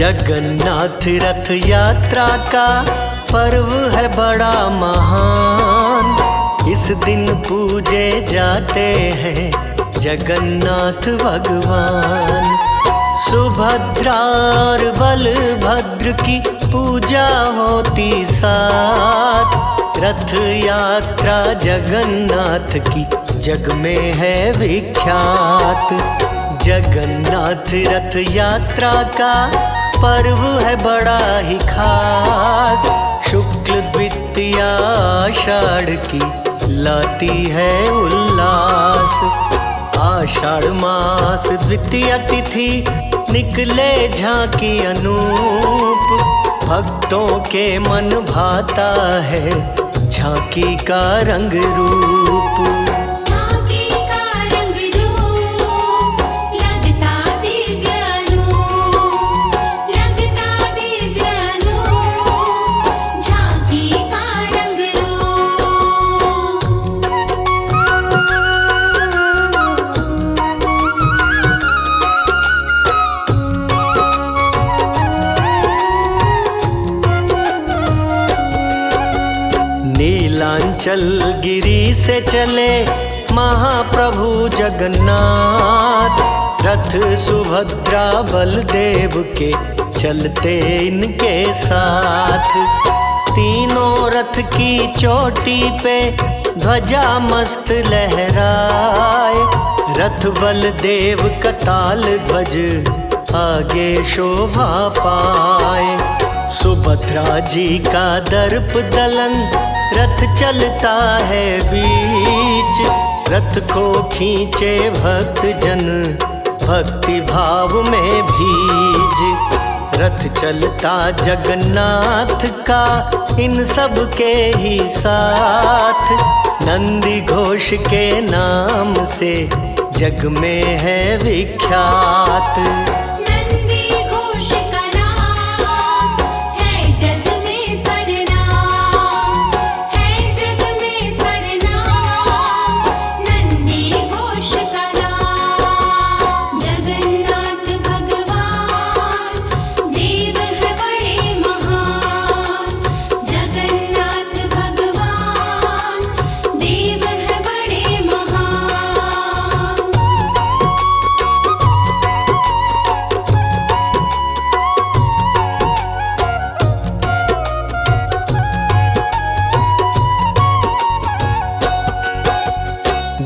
जगन्नाथ रथ यात्रा का पर्व है बड़ा महान। इस दिन पूजे जाते हैं जगन्नाथ भगवान। सुभद्रा और बलभद्र की पूजा होती साथ। रथ यात्रा जगन्नाथ की जग में है विख्यात। जगन्नाथ रथ यात्रा का पर्व है बड़ा ही खास। शुक्ल द्वितीया आषाढ़ की लाती है उल्लास। आषाढ़ मास द्वितीया तिथि निकले झांकी अनूप। भक्तों के मन भाता है झांकी का रंग रूप। नीलांचल गिरी से चले महाप्रभु जगन्नाथ। रथ सुभद्रा बलदेव के चलते इनके साथ। तीनों रथ की चोटी पे ध्वजा मस्त लहराए। रथ बलदेव का ताल ध्वज आगे शोभा पाए। सुभद्रा जी का दर्प दलन रथ चलता है बीच। रथ को खींचे भक्त जन भक्ति भाव में भीज। रथ चलता जगन्नाथ का इन सब के ही साथ। नंदी घोष के नाम से जग में है विख्यात।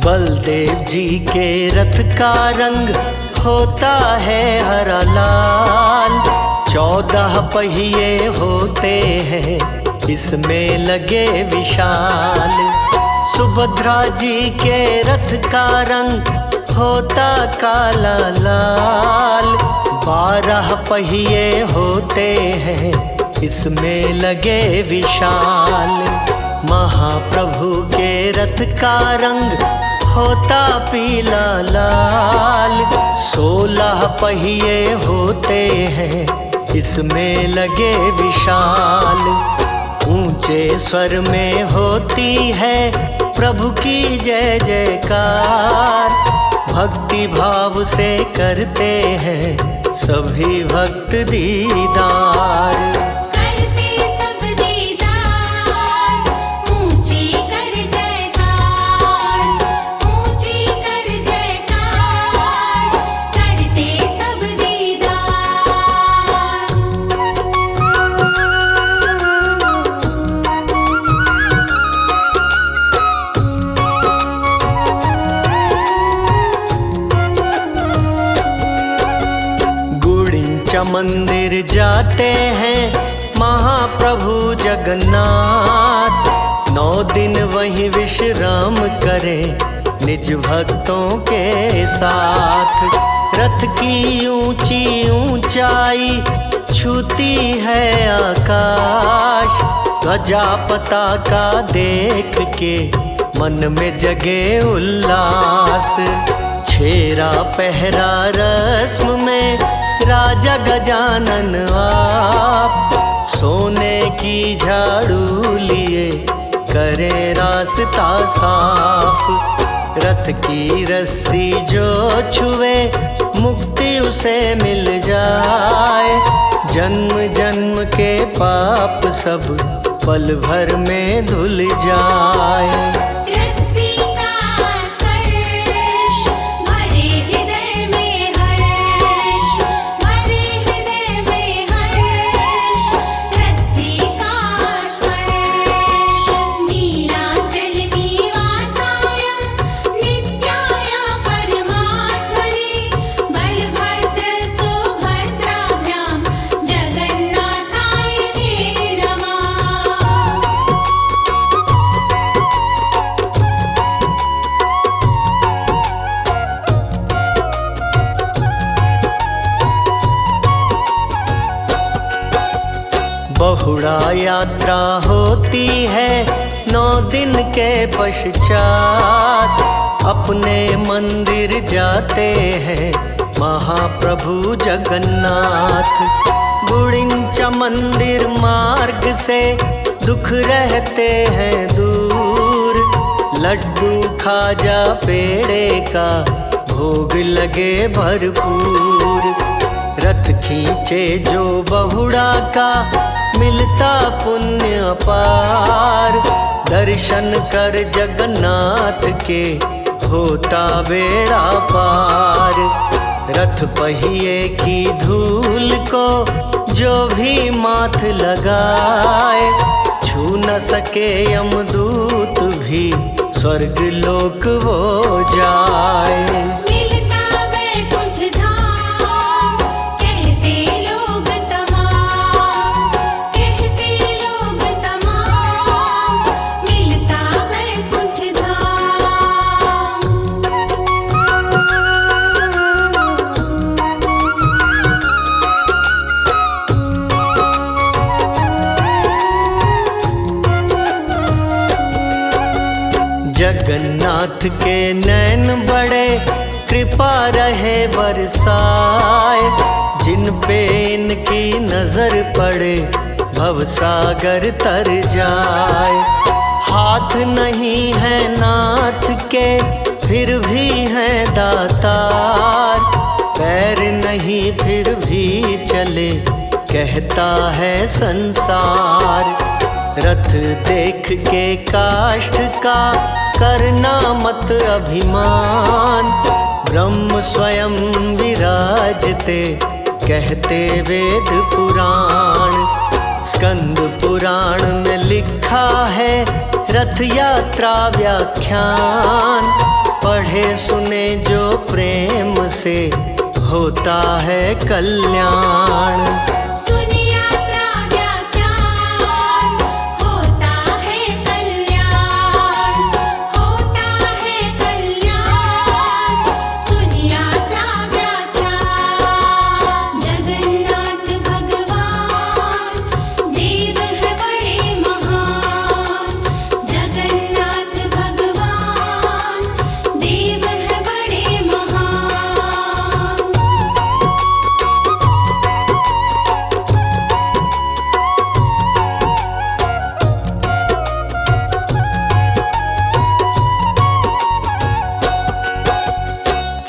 बलदेव जी के रथ का रंग होता है हरा लाल। 14 पहिए होते हैं इसमें लगे विशाल। सुभद्रा जी के रथ का रंग होता काला लाल। 12 पहिए होते हैं इसमें लगे विशाल। महाप्रभु के रथ का रंग होता पीला लाल। 16 पहिए होते हैं इसमें लगे विशाल। ऊंचे स्वर में होती है प्रभु की जय जयकार। भक्ति भाव से करते हैं सभी भक्त दीदार। मंदिर जाते हैं महाप्रभु जगन्नाथ। 9 दिन वहीं विश्राम करें निज भक्तों के साथ। रथ की ऊंची ऊंचाई छूती है आकाश। ध्वजा पताका देख के मन में जगे उल्लास। छेरा पहरा रस्म में राजा गजानन आप। सोने की झाड़ू लिए करे रास्ता साफ। रथ की रस्सी जो छुए मुक्ति उसे मिल जाए। जन्म जन्म के पाप सब पल भर में धुल जाए। बहुड़ा यात्रा होती है 9 दिन के पश्चात। अपने मंदिर जाते हैं महाप्रभु जगन्नाथ। गुड़िंचा मंदिर मार्ग से दुख रहते हैं दूर। लड्डू खाजा पेड़े का भोग लगे भरपूर। रथ खींचे जो बहुड़ा का मिलता पुण्य अपार। दर्शन कर जगन्नाथ के होता बेड़ा पार। रथ पहिए की धूल को जो भी माथ लगाए, छू न सके यमदूत भी स्वर्ग लोक वो जाए। जगन्नाथ के नैन बड़े कृपा रहे बरसाए। जिन पे इनकी नजर पड़े भवसागर तर जाए। हाथ नहीं है नाथ के फिर भी है दातार। पैर नहीं फिर भी चले कहता है संसार। रथ देख के काष्ठ का करना मत अभिमान। ब्रह्म स्वयं विराजते कहते वेद पुराण। स्कंद पुराण में लिखा है रथ यात्रा व्याख्यान। पढ़े सुने जो प्रेम से होता है कल्याण।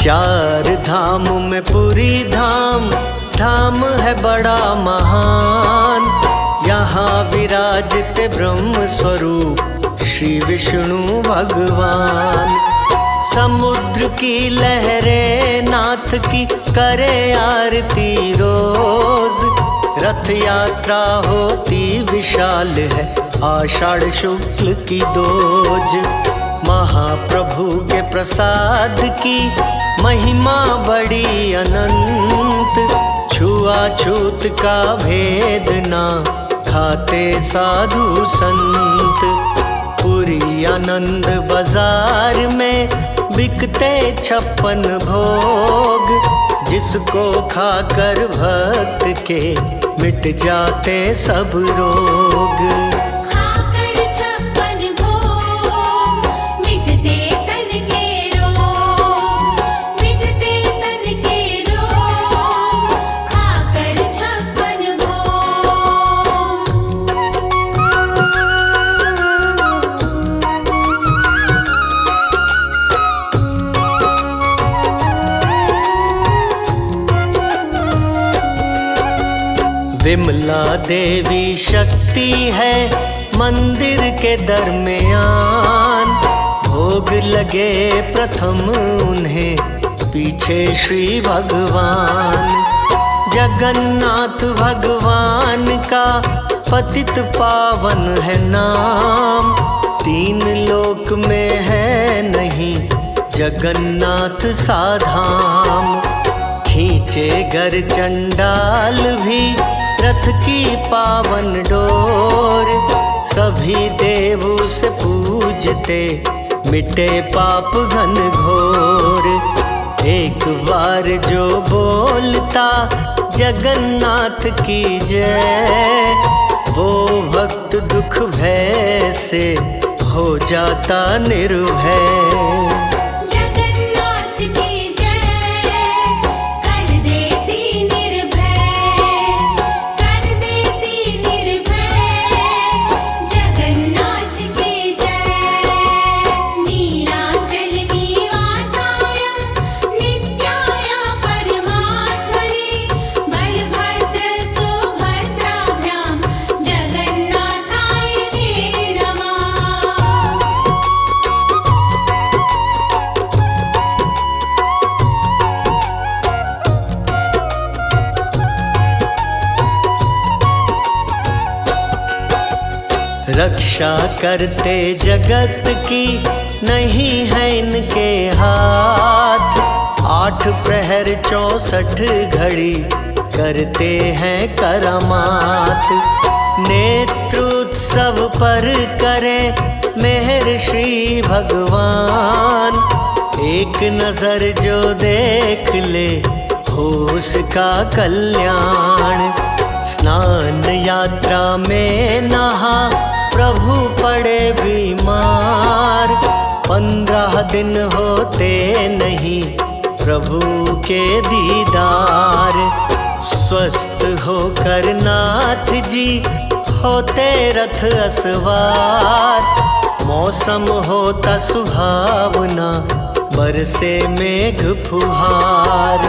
चार धाम में पुरी धाम, धाम है बड़ा महान। यहाँ विराजते ब्रह्म स्वरूप श्री विष्णु भगवान। समुद्र की लहरें नाथ की करे आरती रोज। रथ यात्रा होती विशाल है आषाढ़ शुक्ल की दोज। महाप्रभु के प्रसाद की महिमा बड़ी अनंत। छुआछूत का भेद ना खाते साधु संत। पूरी आनंद बाजार में बिकते 56 भोग। जिसको खाकर भक्त के मिट जाते सब रोग। विमला देवी शक्ति है मंदिर के दरमियान। भोग लगे प्रथम उन्हें, पीछे श्री भगवान। जगन्नाथ भगवान का पतित पावन है नाम। तीन लोक में है नहीं जगन्नाथ सा धाम। खींचे घर चंडाल भी रथ की पावन डोर। सभी देव उसे पूजते, मिटे पाप घन घोर। एक बार जो बोलता जगन्नाथ की जय, वो भक्त दुख भय से हो जाता निर्भय। रक्षा करते जगत की नहीं है इनके हाथ। 8 प्रहर 64 घड़ी करते हैं करामात। नेत्रोत्सव पर करें मेहर श्री भगवान। एक नजर जो देख ले हो उसका कल्याण। स्नान यात्रा में नहा प्रभु पड़े बीमार। 15 दिन होते नहीं प्रभु के दीदार। स्वस्थ होकर नाथ जी होते रथ असवार। मौसम होता सुहावना, बरसे मेघ फुहार।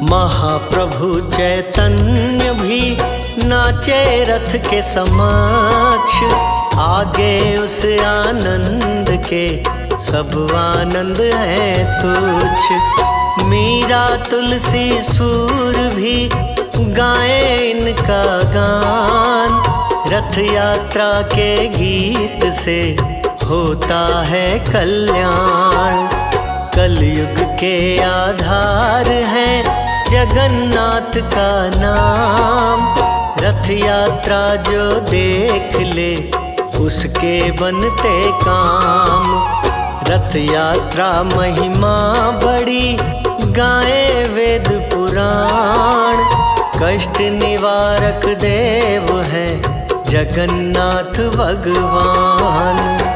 महाप्रभु चैतन्य भी नाचे रथ के समक्ष। आगे उस आनंद के सब आनंद है तुच्छ। मीरा तुलसी सूर भी गाए इनका गान। रथ यात्रा के गीत से होता है कल्याण। कलयुग के आधार है जगन्नाथ का नाम। रथ यात्रा जो देख ले उसके बनते काम। रथ यात्रा महिमा बड़ी गाए वेद पुराण। कष्ट निवारक देव है जगन्नाथ भगवान।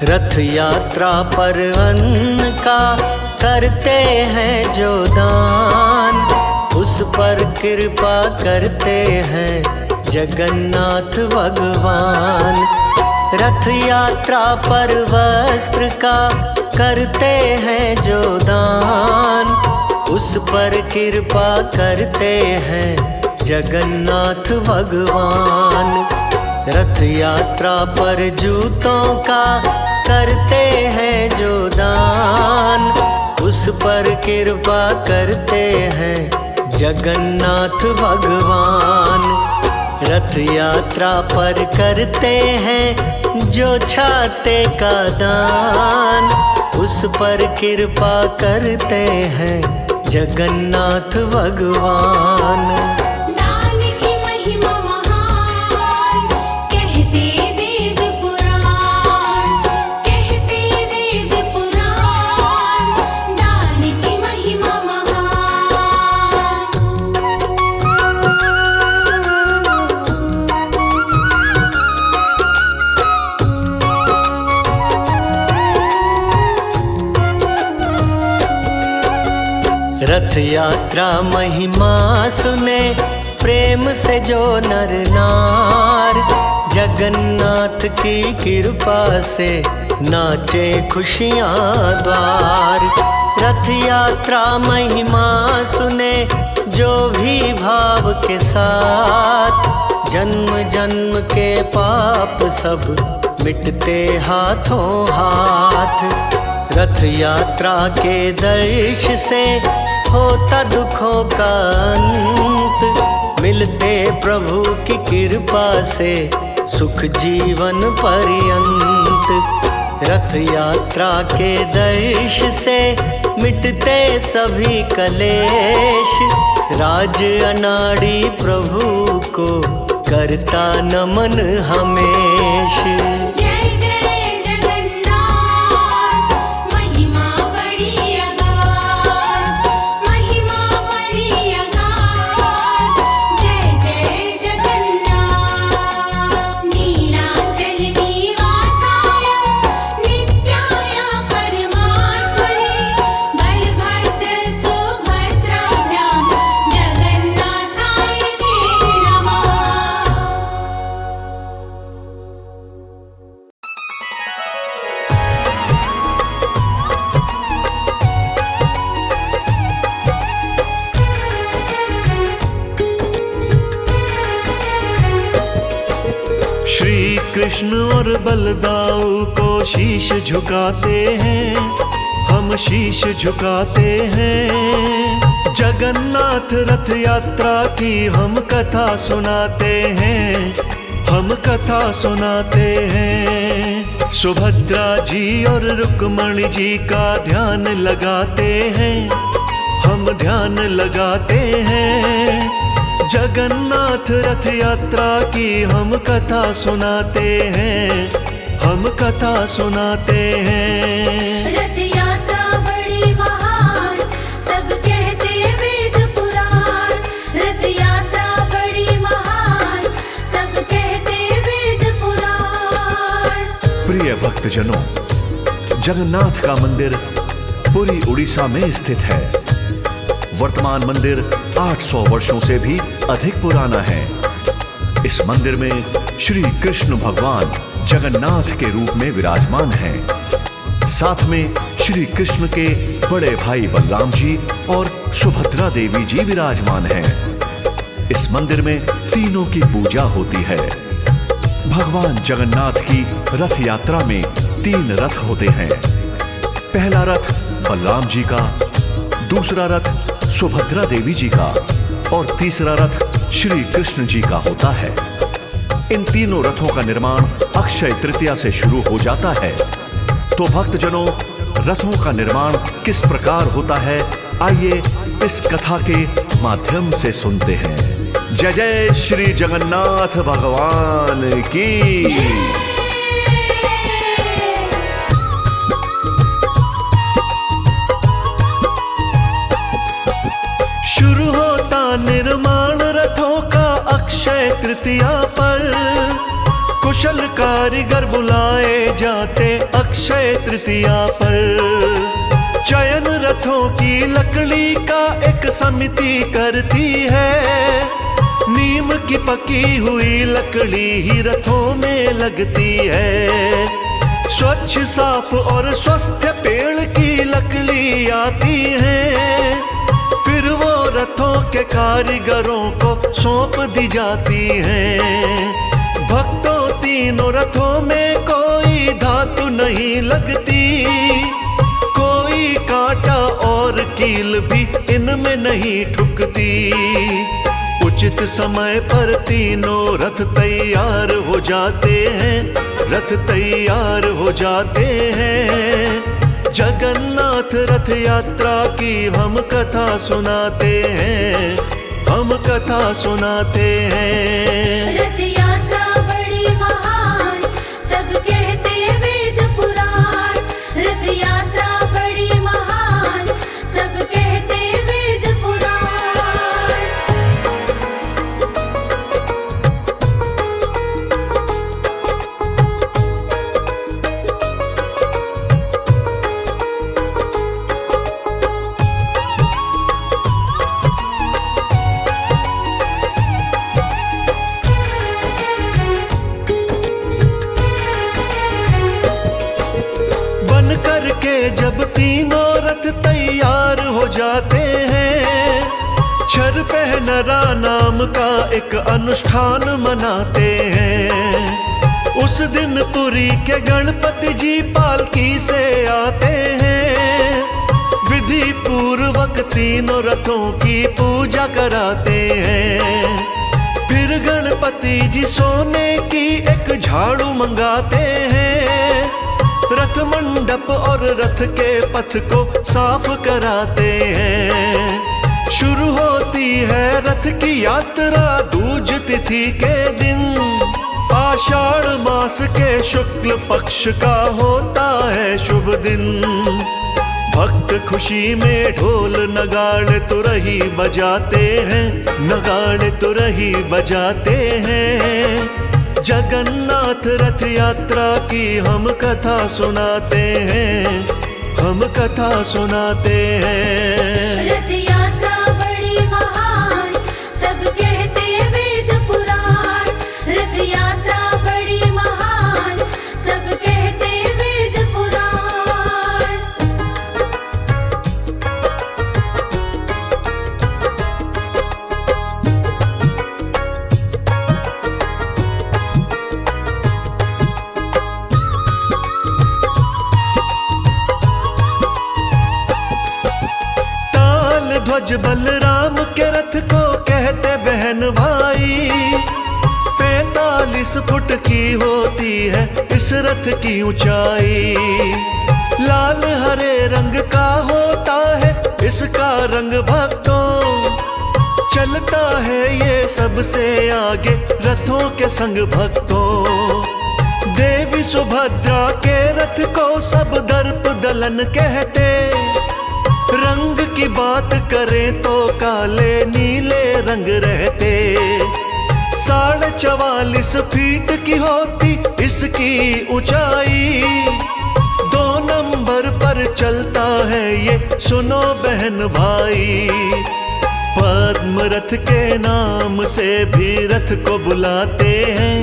रथ यात्रा पर अन्न का करते हैं जो दान। उस पर कृपा करते हैं जगन्नाथ भगवान। रथ यात्रा पर वस्त्र का करते हैं जो दान। उस पर कृपा करते हैं जगन्नाथ भगवान। रथ यात्रा पर जूतों का करते हैं जो दान। उस पर कृपा करते हैं जगन्नाथ भगवान। रथ यात्रा पर करते हैं जो छाते का दान, उस पर कृपा करते हैं जगन्नाथ भगवान। दान की महिमा महान, कहते वेद पुराण, कहते वेद पुराण, दान की महिमा रथ यात्रा महिमा सुने प्रेम से जो नर नार, जगन्नाथ की कृपा से नाचे खुशियाँ द्वार। रथ यात्रा महिमा सुने जो भी भाव के साथ, जन्म जन्म के पाप सब मिटते हाथों हाथ। रथ यात्रा के दर्श से होता दुखों का अंत, मिलते प्रभु की कृपा से सुख जीवन पर्यंत। रथ यात्रा के दर्श से मिटते सभी कलेश, राज अनाड़ी प्रभु को करता नमन हमेश। जय जय जगन्नाथ, महिमा बड़ी अगाध, महिमा बड़ी अगाध, जय जय जगन्नाथ। नीलाचल निवासाय नित्याय परमात्मने, बलभद्र सुभद्राभ्यां जगन्नाथाय ते नमः। श्री कृष्ण और बलदाऊ को शीश झुकाते हैं, हम शीश झुकाते हैं। जगन्नाथ रथ यात्रा की हम कथा सुनाते हैं, हम कथा सुनाते हैं। सुभद्रा जी और रुक्मणी जी का ध्यान लगाते हैं, हम ध्यान लगाते हैं। जगन्नाथ रथ यात्रा की हम कथा सुनाते हैं, हम कथा सुनाते हैं। रथ यात्रा बड़ी महान, सब कहते वेद पुराण, रथ यात्रा बड़ी महान, सब कहते वेद पुराण। प्रिय भक्तजनों, जगन्नाथ का मंदिर पूरी उड़ीसा में स्थित है। वर्तमान मंदिर 800 वर्षों से भी अधिक पुराना है। इस मंदिर में श्री कृष्ण भगवान जगन्नाथ के रूप में विराजमान हैं। साथ में श्री कृष्ण के बड़े भाई बलराम जी और सुभद्रा देवी जी विराजमान हैं। इस मंदिर में तीनों की पूजा होती है। भगवान जगन्नाथ की रथ यात्रा में 3 रथ होते हैं। पहला रथ बलराम जी का, दूसरा रथ सुभद्रा देवी जी का और तीसरा रथ श्री कृष्ण जी का होता है। इन तीनों रथों का निर्माण अक्षय तृतीया से शुरू हो जाता है। तो भक्तजनों, रथों का निर्माण किस प्रकार होता है, आइए इस कथा के माध्यम से सुनते हैं। जय जय श्री जगन्नाथ भगवान की। शुरू होता निर्माण रथों का अक्षय तृतीया पर, कुशल कारीगर बुलाए जाते अक्षय तृतीया पर। चयन रथों की लकड़ी का एक समिति करती है, नीम की पकी हुई लकड़ी ही रथों में लगती है। स्वच्छ साफ और स्वस्थ पेड़ की लकड़ी आती है, फिर वो रथों के कारीगरों को सौंप दी जाती हैं। भक्तों, तीनों रथों में कोई धातु नहीं लगती, कोई कांटे कांटा और कील भी इनमें नहीं ठुकती। उचित समय पर तीनों रथ तैयार हो जाते हैं, रथ तैयार हो जाते हैं। जगन्नाथ रथ यात्रा की हम कथा सुनाते हैं, हम कथा सुनाते हैं। रथ यात्रा बड़ी महान, सब कहते वेद पुराण। रथ यात्रा बड़ी महान, सब कहते वेद पुराण। बन करके जब तीनों रथ तैयार हो जाते हैं, छर पहनरा नाम का एक अनुष्ठान मनाते हैं। उस दिन पुरी के गणपति जी पालकी से आते हैं, विधि पूर्वक तीनों रथों की पूजा कराते हैं। फिर गणपति जी सोने की एक झाड़ू मंगाते हैं, रथ मंडप और रथ के पथ को साफ कराते हैं। शुरू होती है रथ की यात्रा दूज तिथि के दिन। आषाढ़ मास के शुक्ल पक्ष का होता है शुभ दिन। भक्त खुशी में ढोल नगाड़े तुरही बजाते हैं, नगाड़े तुरही बजाते हैं। जगन्नाथ रथ यात्रा की हम कथा सुनाते हैं, हम कथा सुनाते हैं। रथ यात्रा बड़ी महान, सब कहते वेद पुराण। रथ यात्रा बड़ी महान, सब कहते वेद पुराण। ध्वज बलराम के रथ को कहते बहन भाई। 45 फुट की होती है इस रथ की ऊंचाई। लाल हरे रंग का होता है इसका रंग भक्तों। चलता है ये सबसे आगे रथों के संग भक्तों। देवी सुभद्रा के रथ को सब दर्प दलन कहते। रंग की बात करें तो काले नीले रंग रहते। 44.5 फीट की होती इसकी ऊंचाई। 2 नंबर पर चलता है ये सुनो बहन भाई। पद्म रथ के नाम से भी रथ को बुलाते हैं,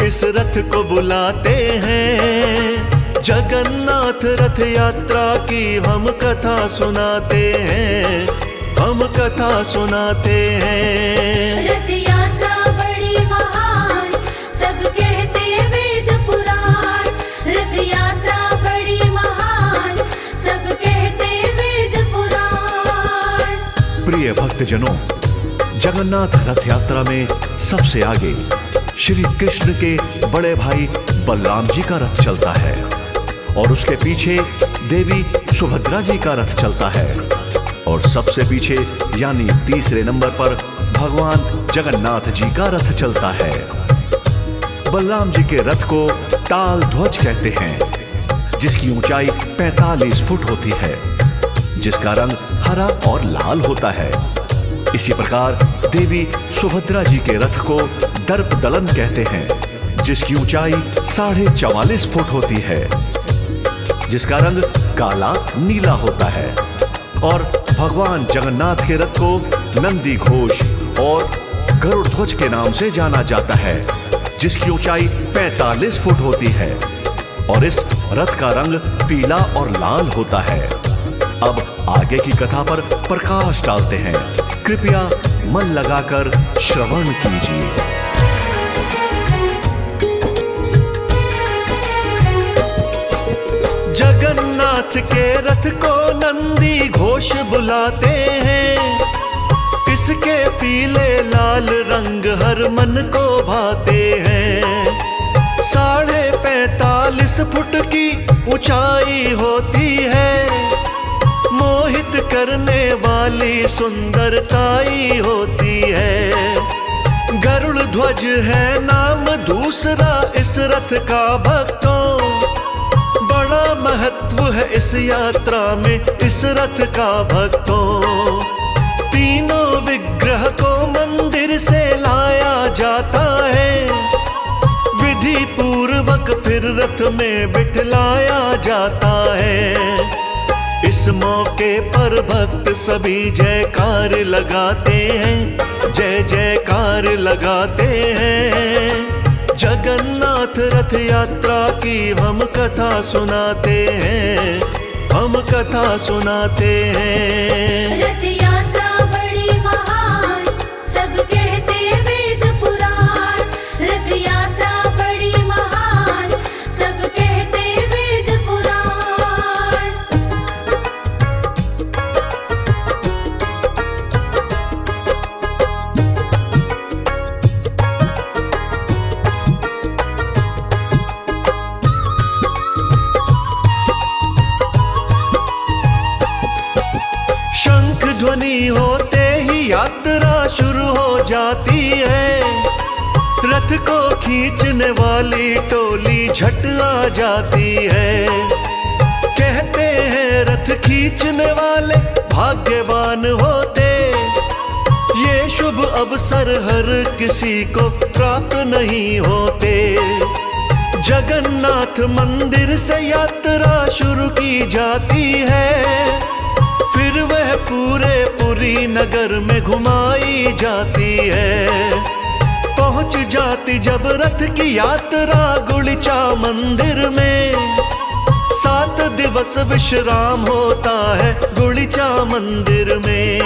इस रथ को बुलाते हैं। जगन्नाथ रथ यात्रा की हम कथा सुनाते हैं, हम कथा सुनाते हैं। रथ यात्रा बड़ी महान, सब कहते वेद पुराण। रथ यात्रा बड़ी महान, सब कहते वेद पुराण। प्रिय भक्तजनों, जगन्नाथ रथ यात्रा में सबसे आगे श्री कृष्ण के बड़े भाई बलराम जी का रथ चलता है और उसके पीछे देवी सुभद्रा जी का रथ चलता है और सबसे पीछे यानी तीसरे नंबर पर भगवान जगन्नाथ जी का रथ चलता है। बलराम जी के रथ को ताल ध्वज कहते हैं, जिसकी ऊंचाई 45 फुट होती है, जिसका रंग हरा और लाल होता है। इसी प्रकार देवी सुभद्रा जी के रथ को दर्प दलन कहते हैं, जिसकी ऊंचाई 44.5 फुट होती है, जिसका रंग काला नीला होता है। और भगवान जगन्नाथ के रथ को नंदी घोष और गरुड़ ध्वज के नाम से जाना जाता है, जिसकी ऊंचाई 45 फुट होती है और इस रथ का रंग पीला और लाल होता है। अब आगे की कथा पर प्रकाश डालते हैं, कृपया मन लगाकर श्रवण कीजिए। जगन्नाथ के रथ को नंदी घोष बुलाते हैं, इसके पीले लाल रंग हर मन को भाते हैं। 45.5 फुट की ऊंचाई होती है, मोहित करने वाली सुंदरताई होती है। गरुड़ ध्वज है नाम दूसरा इस रथ का भक्तों, बड़ा महत्व है इस यात्रा में इस रथ का भक्तों। तीनों विग्रह को मंदिर से लाया जाता है, विधि पूर्वक फिर रथ में बिठलाया जाता है। इस मौके पर भक्त सभी जयकार लगाते हैं, जय जयकार लगाते हैं। जगन्नाथ रथ यात्रा की हम कथा सुनाते हैं, हम कथा सुनाते हैं। रथ यात्रा बड़ी महान, सब कहते वेद पुराण। रथ यात्रा बड़ी महान, सब कहते वेद पुराण। शंख ध्वनि होते ही यात्रा शुरू हो जाती है, रथ को खींचने वाली टोली झट आ जाती है। कहते हैं रथ खींचने वाले भाग्यवान होते, ये शुभ अवसर हर किसी को प्राप्त नहीं होते। जगन्नाथ मंदिर से यात्रा शुरू की जाती है, फिर वह पूरे पुरी नगर में घुमाई जाती है। पहुंच जाती जब रथ की यात्रा गुड़िचा मंदिर में, 7 दिवस विश्राम होता है गुड़िचा मंदिर में।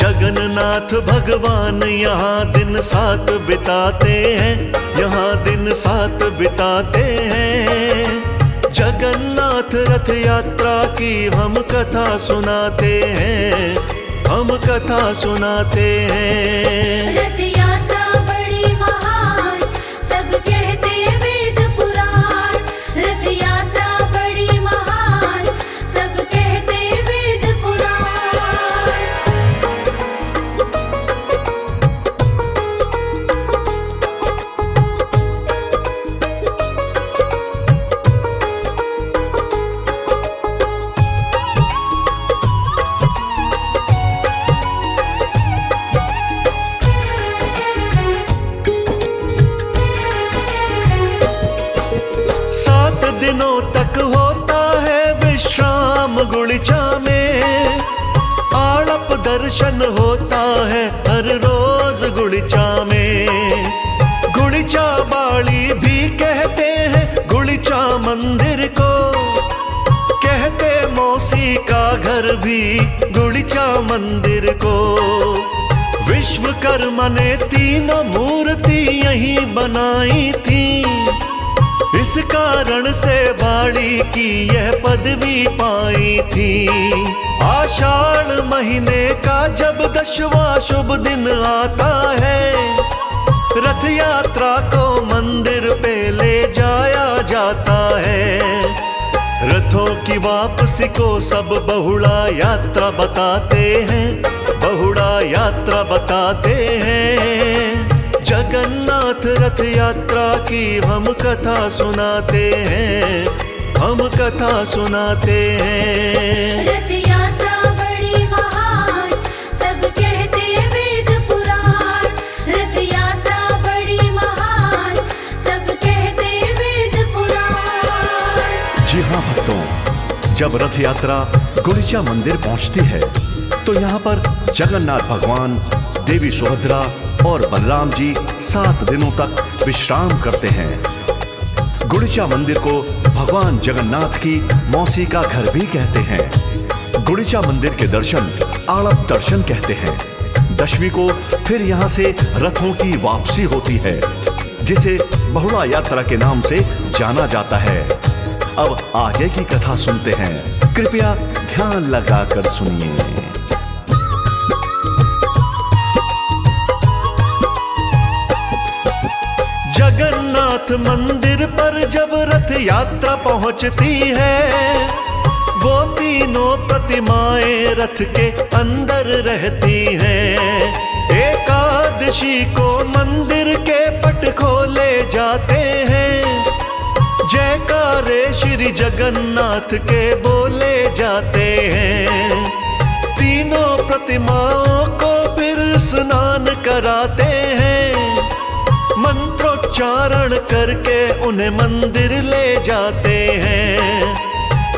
जगन्नाथ भगवान यहाँ दिन 7 बिताते हैं, यहाँ दिन 7 बिताते हैं। जगन्नाथ रथ यात्रा की हम कथा सुनाते हैं, हम कथा सुनाते हैं। रथ यात्रा बड़ी महान, सब कहते वेद पुराण। रथ यात्रा बड़ी महान, सब कहते वेद पुराण। दिनों तक होता है विश्राम गुड़िचा में, आड़प दर्शन होता है हर रोज गुड़िचा में। गुड़िचा बाड़ी भी कहते हैं गुड़िचा मंदिर को, कहते मौसी का घर भी गुड़िचा मंदिर को। विश्वकर्मा ने तीनों मूर्ति यहीं बनाई थी, इस कारण से बाड़ी की यह पदवी पाई थी। आषाढ़ महीने का जब 10वां शुभ दिन आता है, रथ यात्रा को मंदिर पे ले जाया जाता है। रथों की वापसी को सब बहुड़ा यात्रा बताते हैं, बहुड़ा यात्रा बताते हैं। जगन्नाथ रथ यात्रा की हम कथा सुनाते हैं, हम कथा सुनाते हैं। रथ यात्रा बड़ी महान, सब कहते वेद पुराण। रथ यात्रा बड़ी महान, सब कहते वेद पुराण। जी हाँ भक्तों, जब रथ यात्रा गुड़िचा मंदिर पहुंचती है तो यहाँ पर जगन्नाथ भगवान, देवी सुभद्रा और बलराम जी 7 दिनों तक विश्राम करते हैं। गुड़िचा मंदिर को भगवान जगन्नाथ की मौसी का घर भी कहते हैं। गुड़िचा मंदिर के दर्शन आड़प दर्शन कहते हैं। 10वीं को फिर यहाँ से रथों की वापसी होती है, जिसे बहुड़ा यात्रा के नाम से जाना जाता है। अब आगे की कथा सुनते हैं, कृपया ध्यान लगाकर सुनिए। जगन्नाथ मंदिर पर जब रथ यात्रा पहुंचती है, वो तीनों प्रतिमाएं रथ के अंदर रहती हैं। एकादशी को मंदिर के पट खोले जाते हैं, जयकारे श्री जगन्नाथ के बोले जाते हैं। तीनों प्रतिमाओं को फिर स्नान कराते हैं, मंत्रोच्चारण करके उन्हें मंदिर ले जाते हैं।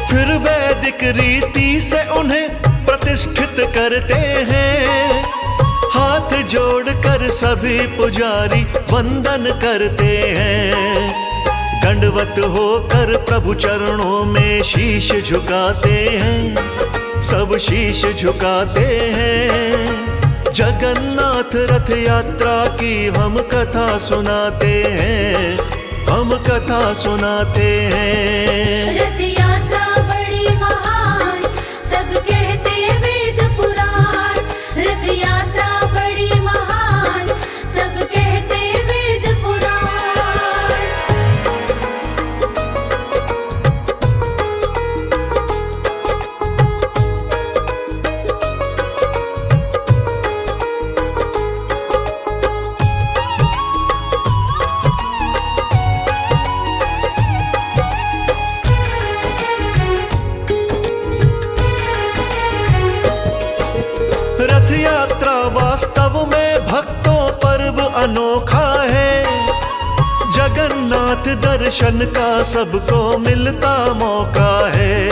फिर वैदिक रीति से उन्हें प्रतिष्ठित करते हैं। हाथ जोड़कर सभी पुजारी वंदन करते हैं। दंडवत होकर प्रभु चरणों में शीश झुकाते हैं, सब शीश झुकाते हैं। जगन्नाथ रथ यात्रा की हम कथा सुनाते हैं, हम कथा सुनाते हैं। रथ यात्रा बड़ी महान, सब कहते वेद पुराण। रथ यात्रा बड़ी महान, सब कहते वेद पुराण। रथ यात्रा वास्तव में भक्तों पर्व अनोखा है। जगन्नाथ दर्शन का सबको मिलता मौका है।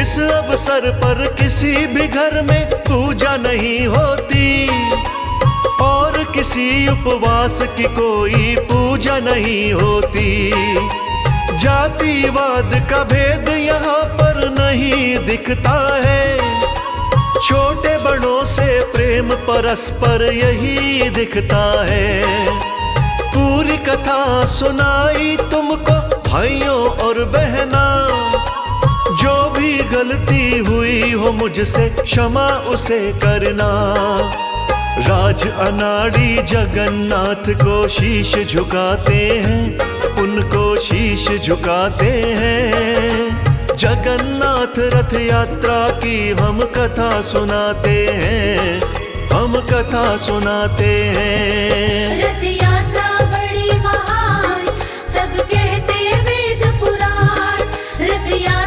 इस अवसर पर किसी भी घर में पूजा नहीं होती, और किसी उपवास की कोई पूजा नहीं होती। जातिवाद का भेद यहाँ पर नहीं दिखता है। छोटे बड़ों से प्रेम परस्पर यही दिखता है। पूरी कथा सुनाई तुमको भाइयों और बहना, जो भी गलती हुई हो मुझसे क्षमा उसे करना। राज अनाड़ी जगन्नाथ को शीश झुकाते हैं, उनको शीश झुकाते हैं। जगन्नाथ रथ यात्रा की हम कथा सुनाते हैं, हम कथा सुनाते हैं। रथ यात्रा बड़ी महान, सब कहते वेद पुराण। रथ यात्रा